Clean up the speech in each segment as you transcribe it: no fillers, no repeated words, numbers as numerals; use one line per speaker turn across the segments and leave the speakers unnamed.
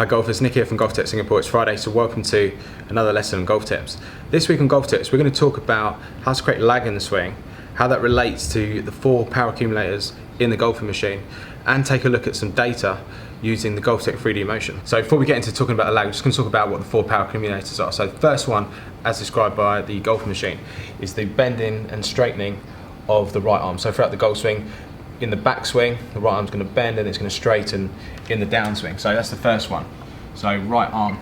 Hi golfers, Nick here from GOLFTEC Singapore. It's Friday, so welcome to another lesson on golf tips. This week on golf tips, we're going to talk about how to create lag in the swing, how that relates to the 4 power accumulators in the golfing machine, and take a look at some data using the GOLFTEC 3D motion. So before we get into talking about the lag, we're just going to talk about what the 4 power accumulators are. So the first one, as described by the golf machine, is the bending and straightening of the right arm. So throughout the golf swing, in the backswing, the right arm's going to bend and it's going to straighten in the downswing. So that's the first one. So right arm.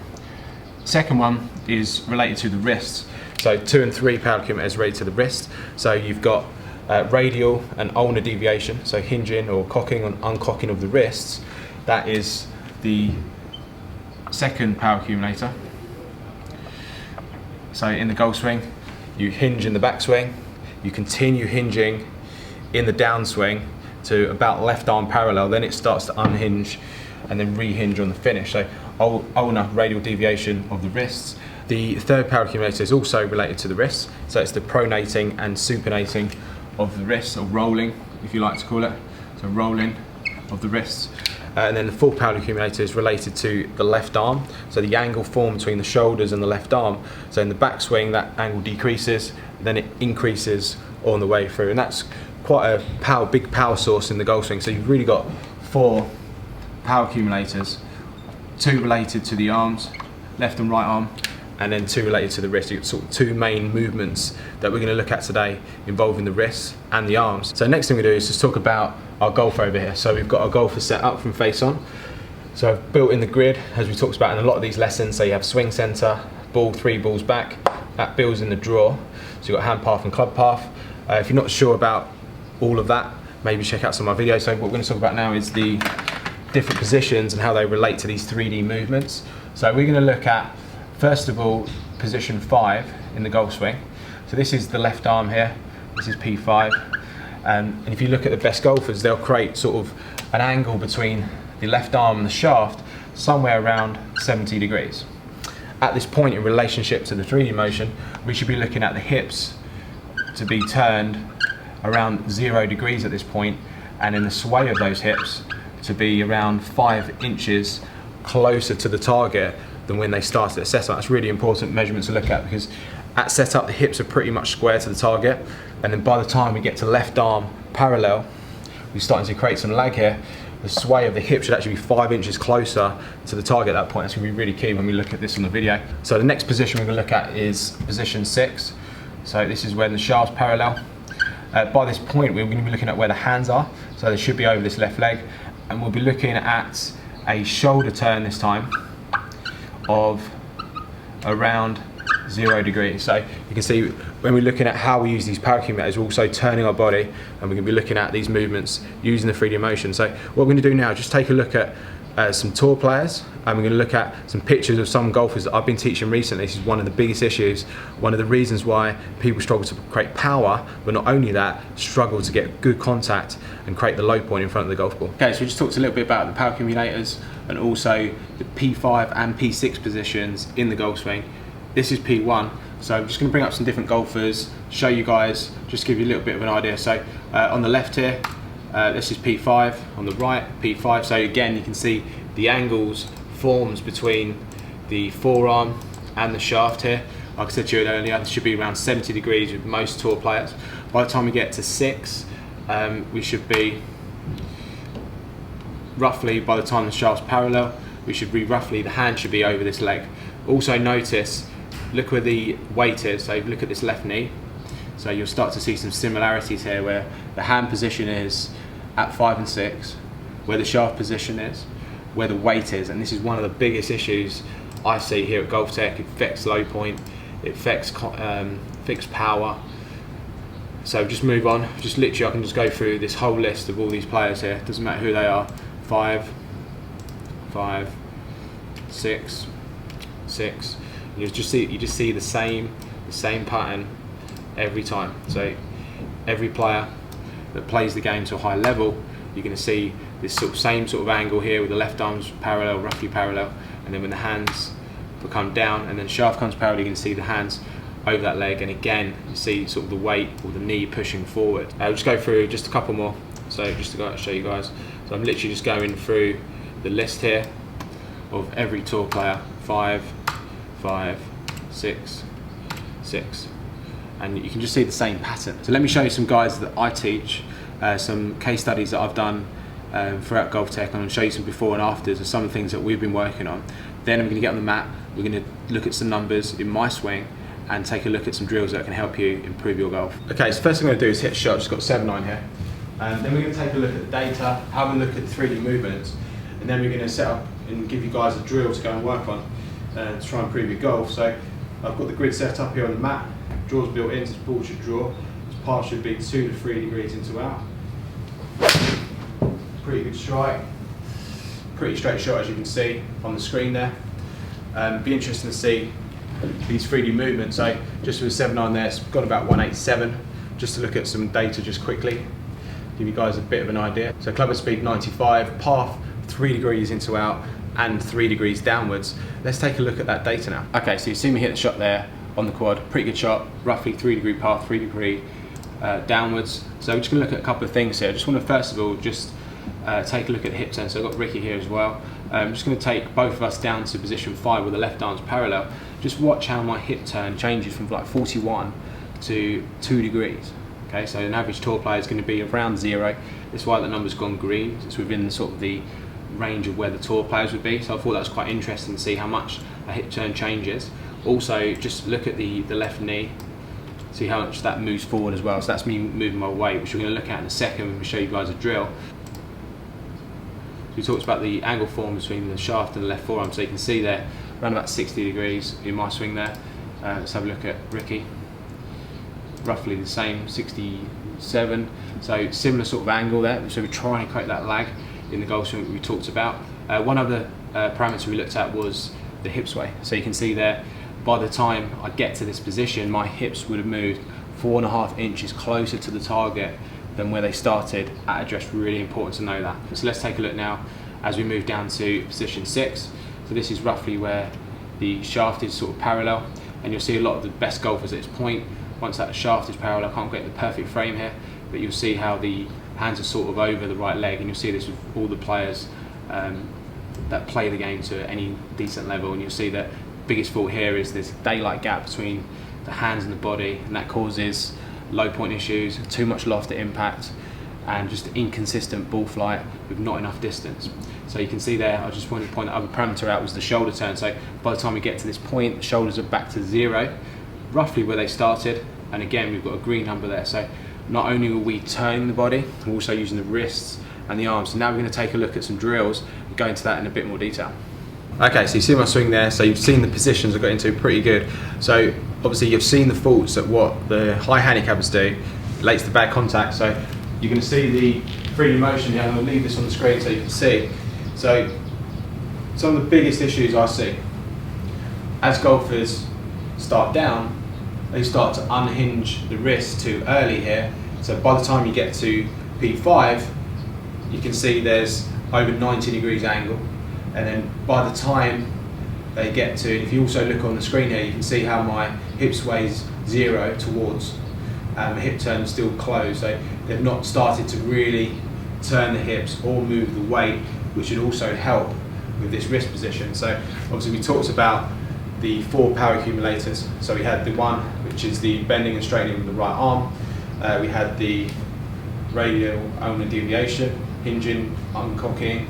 Second one is related to the wrists. So 2 and 3 power accumulators related to the wrist. So you've got radial and ulnar deviation, so hinging or cocking and uncocking of the wrists. That is the second power accumulator. So in the golf swing, you hinge in the backswing, you continue hinging in the downswing to about left arm parallel, then it starts to unhinge and then rehinge on the finish. So ulnar radial deviation of the wrists. The third power accumulator is also related to the wrists, so it's the pronating and supinating of the wrists, or rolling, if you like to call it. So rolling of the wrists. And then the fourth power accumulator is related to the left arm, so the angle formed between the shoulders and the left arm. So in the backswing, that angle decreases, then it increases on the way through, and that's quite a big power source in the golf swing. So you've really got 4 power accumulators, 2 related to the arms, left and right arm, and then 2 related to the wrist. You've got sort of 2 main movements that we're going to look at today involving the wrists and the arms. So next thing we do is just talk about our golfer over here. So we've got our golfer set up from face on. So I've built in the grid, as we talked about in a lot of these lessons. So you have swing center, ball 3 balls back, that builds in the draw. So you've got hand path and club path. If you're not sure about all of that, maybe check out some of my videos. So what we're going to talk about now is the different positions and how they relate to these 3D movements. So we're going to look at, first of all, position 5 in the golf swing. So this is the left arm here, this is P5. And if you look at the best golfers, they'll create sort of an angle between the left arm and the shaft somewhere around 70 degrees. At this point in relationship to the 3D motion, we should be looking at the hips to be turned around 0 degrees at this point, and in the sway of those hips to be around 5 inches closer to the target than when they started at setup. That's a really important measurement to look at, because at setup the hips are pretty much square to the target, and then by the time we get to left arm parallel, we're starting to create some lag here. The sway of the hip should actually be 5 inches closer to the target at that point. That's going to be really key when we look at this on the video. So the next position we're going to look at is position 6. So this is when the shaft's parallel. By this point we're going to be looking at where the hands are, so they should be over this left leg, and we'll be looking at a shoulder turn this time of around 0 degrees. So you can see when we're looking at how we use these power accumulators, we're also turning our body, and we're going to be looking at these movements using the 3D motion. So what we're going to do now is just take a look at some tour players, and we're going to look at some pictures of some golfers that I've been teaching recently. This is one of the biggest issues, one of the reasons why people struggle to create power, but not only that, struggle to get good contact and create the low point in front of the golf ball. Okay, so we just talked a little bit about the power accumulators and also the P5 and P6 positions in the golf swing. This is P1, so I'm just going to bring up some different golfers, show you guys, just give you a little bit of an idea. So on the left here, this is P5, on the right, P5. So again, you can see the angles forms between the forearm and the shaft here. Like I said to you earlier, it should be around 70 degrees with most tour players. By the time we get to 6, we should be roughly, by the time the shaft's parallel, we should be roughly, the hand should be over this leg. Also notice, look where the weight is. So look at this left knee. So you'll start to see some similarities here, where the hand position is at 5 and 6, where the shaft position is, where the weight is, and this is one of the biggest issues I see here at GOLFTEC. It affects low point, it affects fixed power. So just move on. Just literally, I can just go through this whole list of all these players here. Doesn't matter who they are. 5, 5, 6, 6. You just see the same pattern every time. So every player that plays the game to a high level, you're going to see this same sort of angle here, with the left arms parallel, roughly parallel, and then when the hands become down and then shaft comes parallel, you can see the hands over that leg, and again you see sort of the weight or the knee pushing forward. I'll just go through just a couple more, so just to go show you guys. So I'm literally just going through the list here of every tour player, 5, 5, 6, 6. And you can just see the same pattern. So let me show you some guides that I teach, some case studies that I've done throughout GOLFTEC, and I'll show you some before and afters of some of the things that we've been working on. Then I'm going to get on the mat, we're going to look at some numbers in my swing and take a look at some drills that can help you improve your golf. Okay, so first thing I'm going to do is hit a shot. I've just got 7-9 here. And then we're going to take a look at the data, have a look at the 3D movements, and then we're going to set up and give you guys a drill to go and work on to try and improve your golf. So I've got the grid set up here on the mat, draw's built in, so the ball should draw. This path should be 2 to 3 degrees into out. Pretty good strike, pretty straight shot as you can see on the screen there. Be interesting to see these 3D movements. So just with a 7-9 there, it's got about 187. Just to look at some data just quickly, give you guys a bit of an idea. So club speed 95, path 3 degrees into out and 3 degrees downwards. Let's take a look at that data now. Okay, so you see me hit the shot there on the quad, pretty good shot, roughly 3 degree path, 3 degree downwards. So we're just going to look at a couple of things here. I just want to first of all just take a look at the hip turn. So I've got Ricky here as well. I'm just going to take both of us down to position 5 with the left arms parallel. Just watch how my hip turn changes from like 41 to 2 degrees. Okay, so an average tour player is going to be around 0. That's why the number's gone green. It's within the sort of the range of where the tour players would be. So I thought that was quite interesting to see how much a hip turn changes. Also, just look at the left knee. See how much that moves forward as well. So that's me moving my weight, which we're going to look at in a second when we show you guys a drill. So we talked about the angle form between the shaft and the left forearm. So you can see there, around about 60 degrees in my swing there. Let's have a look at Ricky. Roughly the same, 67. So similar sort of angle there. So we're trying to create that lag in the golf swing that we talked about. One other parameter we looked at was the hip sway. So you can see there, by the time I get to this position, my hips would have moved 4.5 inches closer to the target than where they started at address. Really important to know that. So let's take a look now as we move down to position 6. So this is roughly where the shaft is sort of parallel, and you'll see a lot of the best golfers at this point, once that shaft is parallel, I can't get the perfect frame here, but you'll see how the hands are sort of over the right leg, and you'll see this with all the players that play the game to any decent level, and you'll see that biggest fault here is this daylight gap between the hands and the body, and that causes low point issues, too much loft at impact, and just inconsistent ball flight with not enough distance. So you can see there, I just wanted to point the other parameter out, was the shoulder turn. So by the time we get to this point, the shoulders are back to 0, roughly where they started, and again we've got a green number there. So not only are we turning the body, we're also using the wrists and the arms. So now we're going to take a look at some drills and go into that in a bit more detail. Okay, so you see my swing there, so you've seen the positions I got into pretty good. So obviously you've seen the faults at what the high handicappers do, relates to bad contact. So you're going to see the 3D motion here. I'm going to leave this on the screen so you can see. So some of the biggest issues I see as golfers start down, they start to unhinge the wrist too early here. So by the time you get to P5, you can see there's over 90 degrees angle. And then by the time they get to, if you also look on the screen here, you can see how my hip sways 0 towards hip turn still closed. So they've not started to really turn the hips or move the weight, which should also help with this wrist position. So obviously we talked about the 4 power accumulators. So we had the one which is the bending and straightening of the right arm. We had the radial ulnar deviation, hinging, uncocking,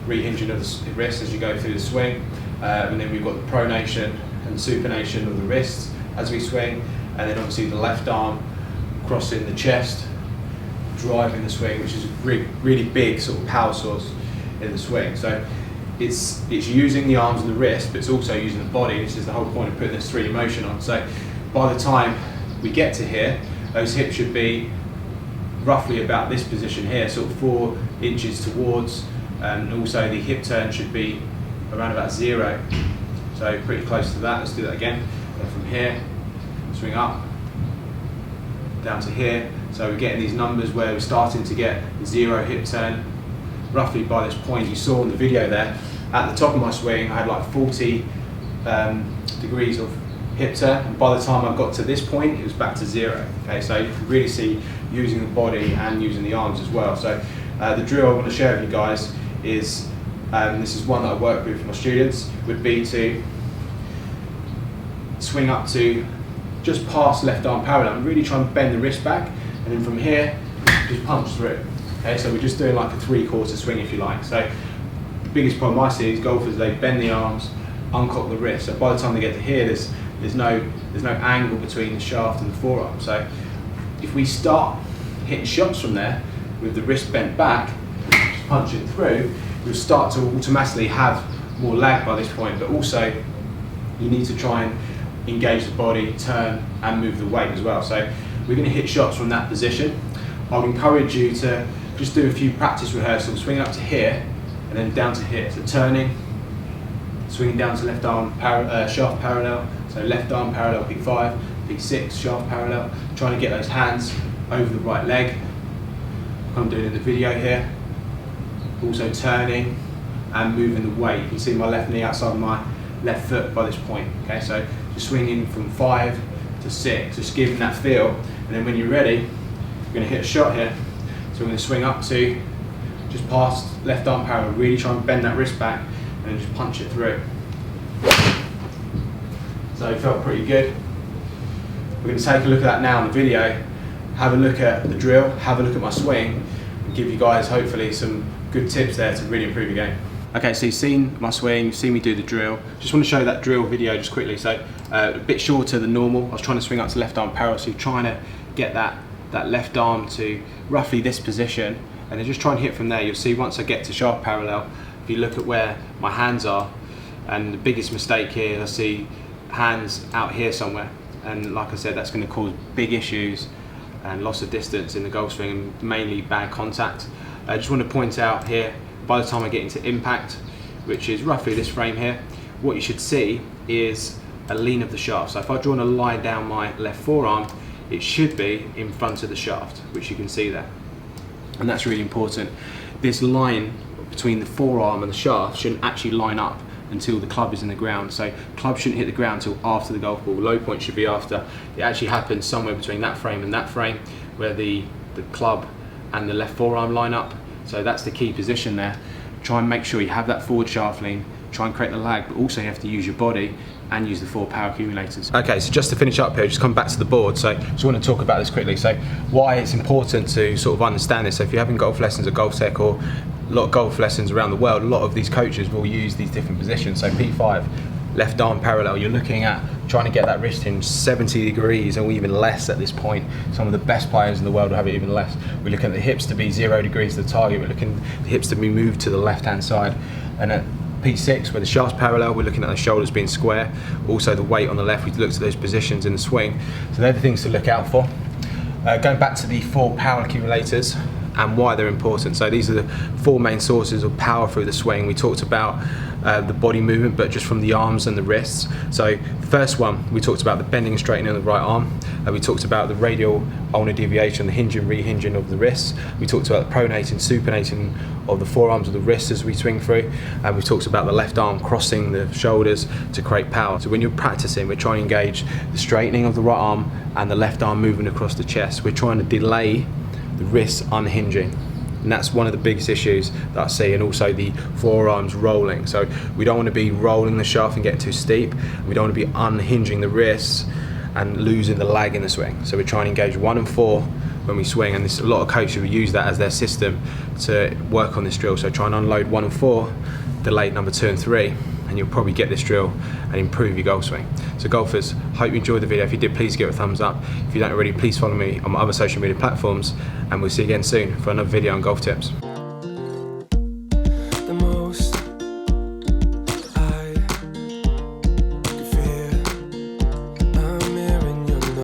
rehinging of the wrist as you go through the swing, and then we've got the pronation and supination of the wrist as we swing, and then obviously the left arm crossing the chest, driving the swing, which is a really big sort of power source in the swing. So it's using the arms and the wrist, but it's also using the body. This is the whole point of putting this 3D motion on. So by the time we get to here, those hips should be roughly about this position here, sort of 4 inches towards, and also the hip turn should be around about 0. So pretty close to that. Let's do that again. Go from here, swing up, down to here. So we're getting these numbers where we're starting to get 0 hip turn. Roughly by this point, you saw in the video there, at the top of my swing, I had like 40 degrees of hip turn. And by the time I got to this point, it was back to 0. Okay, so you can really see using the body and using the arms as well. So the drill I want to share with you guys is this is one that I work with my students, would be to swing up to just past left arm parallel and really try and bend the wrist back, and then from here just punch through. Okay, so we're just doing like a 3/4 swing if you like. So the biggest problem I see is golfers, they bend the arms, uncock the wrist, so by the time they get to here there's no angle between the shaft and the forearm. So if we start hitting shots from there with the wrist bent back, just punch it through, you'll start to automatically have more lag by this point, but also you need to try and engage the body, turn and move the weight as well. So we're going to hit shots from that position. I would encourage you to just do a few practice rehearsals, swinging up to here and then down to here. So turning, swinging down to left arm shaft parallel, so left arm parallel P5, P6, shaft parallel, trying to get those hands over the right leg, like I'm doing in the video here. Also turning and moving the weight. You can see my left knee outside my left foot by this point. Okay, so just swinging from 5 to 6, just giving that feel, and then when you're ready, you're going to hit a shot here. So we're going to swing up to just past left arm parallel, really try and bend that wrist back, and then just punch it through. So it felt pretty good. We're going to take a look at that now in the video, have a look at the drill, have a look at my swing, and give you guys hopefully some good tips there to really improve your game. Okay, so you've seen my swing, you've seen me do the drill. Just want to show that drill video just quickly. So a bit shorter than normal. I was trying to swing up to left arm parallel, so you're trying to get that left arm to roughly this position, and then just try and hit from there. You'll see once I get to shaft parallel, if you look at where my hands are, and the biggest mistake here, I see hands out here somewhere, and like I said, that's going to cause big issues and loss of distance in the golf swing, and mainly bad contact. I just want to point out here, by the time I get into impact, which is roughly this frame here, what you should see is a lean of the shaft. So if I draw a line down my left forearm, it should be in front of the shaft, which you can see there. And that's really important. This line between the forearm and the shaft shouldn't actually line up until the club is in the ground. So club shouldn't hit the ground until after the golf ball. Low point should be after. It actually happens somewhere between that frame and that frame, where the club and the left forearm line up. So that's the key position there. Try and make sure you have that forward shaft lean, try and create the lag, but also you have to use your body and use the 4 power accumulators. Okay, so just to finish up here, just come back to the board. So just want to talk about this quickly. So why it's important to sort of understand this. So if you're having golf lessons at GOLFTEC or a lot of golf lessons around the world, a lot of these coaches will use these different positions. So P5, left arm parallel, you're looking at trying to get that wrist hinge 70 degrees or even less at this point. Some of the best players in the world will have it even less. We're looking at the hips to be 0 degrees to the target. We're looking at the hips to be moved to the left hand side. And at P6, where the shaft's parallel, we're looking at the shoulders being square. Also the weight on the left, we've looked at those positions in the swing. So they're the things to look out for. Going back to the 4 power accumulators and why they're important. So these are the 4 main sources of power through the swing. We talked about the body movement, but just from the arms and the wrists. So first one, we talked about the bending and straightening of the right arm. We talked about the radial ulnar deviation, the hinging, rehinging of the wrists. We talked about the pronating, supinating of the forearms of the wrists as we swing through. And we talked about the left arm crossing the shoulders to create power. So when you're practicing, we're trying to engage the straightening of the right arm and the left arm moving across the chest. We're trying to delay the wrists unhinging. And that's one of the biggest issues that I see, and also the forearms rolling. So we don't want to be rolling the shaft and getting too steep. We don't want to be unhinging the wrists and losing the lag in the swing. So we're trying to engage 1 and 4 when we swing, and a lot of coaches will use that as their system to work on this drill. So try and unload 1 and 4, delay number 2 and 3, and you'll probably get this drill and improve your golf swing. So golfers, hope you enjoyed the video. If you did, please give it a thumbs up. If you don't already, please follow me on my other social media platforms, and we'll see you again soon for another video on golf tips.